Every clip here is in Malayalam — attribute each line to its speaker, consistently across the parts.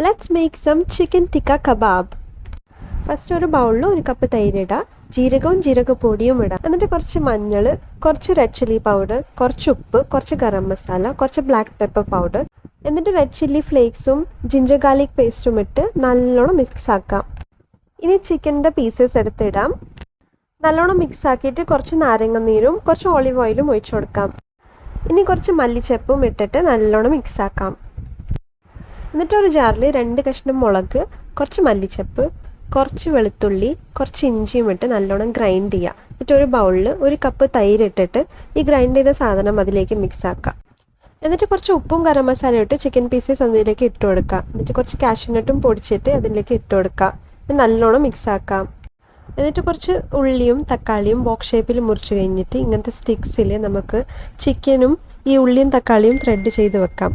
Speaker 1: Let's make some chicken tikka kebab. First ഒരു ബൗളിൽ ഒരു കപ്പ് തൈര് ഇടുക, ജീരകവും ജീരകപ്പൊടിയും ഇടാം. എന്നിട്ട് കുറച്ച് മഞ്ഞൾ, കുറച്ച് റെഡ് ചില്ലി പൗഡർ, കുറച്ച് ഉപ്പ്, കുറച്ച് ഗരം മസാല, കുറച്ച് ബ്ലാക്ക് പെപ്പർ പൗഡർ, എന്നിട്ട് റെഡ് ചില്ലി ഫ്ലേക്സും ജിഞ്ചർ ഗാർലിക് പേസ്റ്റും ഇട്ട് നല്ലോണം മിക്സ് ആക്കാം. ഇനി ചിക്കൻ്റെ പീസസ് എടുത്തിടാം. നല്ലോണം മിക്സ് ആക്കിയിട്ട് കുറച്ച് നാരങ്ങ നീരും കുറച്ച് ഓലിവ് ഓയിലും ഒഴിച്ചു കൊടുക്കാം. ഇനി കുറച്ച് മല്ലിച്ചപ്പും ഇട്ടിട്ട് നല്ലോണം മിക്സ് ആക്കാം. എന്നിട്ട് ഒരു ജാറിൽ 2 കഷ്ണം മുളക്, കുറച്ച് മല്ലിച്ചപ്പ്, കുറച്ച് വെളുത്തുള്ളി, കുറച്ച് ഇഞ്ചിയും ഇട്ട് നല്ലോണം ഗ്രൈൻഡ് ചെയ്യുക. എന്നിട്ട് ഒരു ബൗളിൽ ഒരു കപ്പ് തൈര് ഇട്ടിട്ട് ഈ ഗ്രൈൻഡ് ചെയ്ത സാധനം അതിലേക്ക് മിക്സ് ആക്കാം. എന്നിട്ട് കുറച്ച് ഉപ്പും ഗരം മസാലയും ഇട്ട് ചിക്കൻ പീസസ് അതിലേക്ക് ഇട്ട് കൊടുക്കുക. എന്നിട്ട് കുറച്ച് കാഷ്യൂനട്ടും പൊടിച്ചിട്ട് അതിലേക്ക് ഇട്ട് കൊടുക്കുക. നല്ലോണം മിക്സ് ആക്കാം. എന്നിട്ട് കുറച്ച് ഉള്ളിയും തക്കാളിയും ബോക്സ് ഷേപ്പിൽ മുറിച്ച് കഴിഞ്ഞിട്ട് ഇങ്ങനത്തെ സ്റ്റിക്സിൽ നമുക്ക് ചിക്കനും ഈ ഉള്ളിയും തക്കാളിയും ത്രെഡ് ചെയ്ത് വെക്കാം.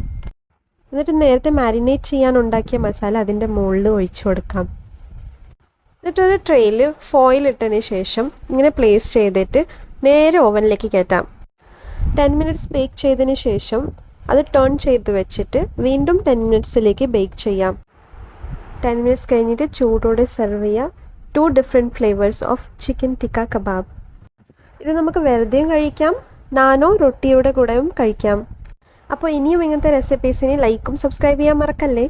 Speaker 1: എന്നിട്ട് നേരത്തെ മാരിനേറ്റ് ചെയ്യാൻ ഉണ്ടാക്കിയ മസാല അതിൻ്റെ മുകളിൽ ഒഴിച്ചു കൊടുക്കാം. എന്നിട്ടൊരു ട്രെയിൽ ഫോയിൽ ഇട്ടതിന് ശേഷം ഇങ്ങനെ പ്ലേസ് ചെയ്തിട്ട് നേരെ ഓവനിലേക്ക് കയറ്റാം. 10 മിനിറ്റ്സ് ബേക്ക് ചെയ്തതിന് ശേഷം അത് ടേൺ ചെയ്ത് വെച്ചിട്ട് വീണ്ടും 10 മിനിറ്റ്സിലേക്ക് ബേക്ക് ചെയ്യാം. 10 മിനിറ്റ്സ് കഴിഞ്ഞിട്ട് ചൂടോടെ സെർവ് ചെയ്യുക. 2 different flavours of chicken tikka kebab. ഇത് നമുക്ക് വെറുതെയും കഴിക്കാം, നാനോ റൊട്ടിയുടെ കൂടെയും കഴിക്കാം. അപ്പോൾ ഇനിയും ഇങ്ങനത്തെ റെസിപ്പീസിന് ലൈക്കും സബ്സ്ക്രൈബ് ചെയ്യാൻ മറക്കല്ലേ.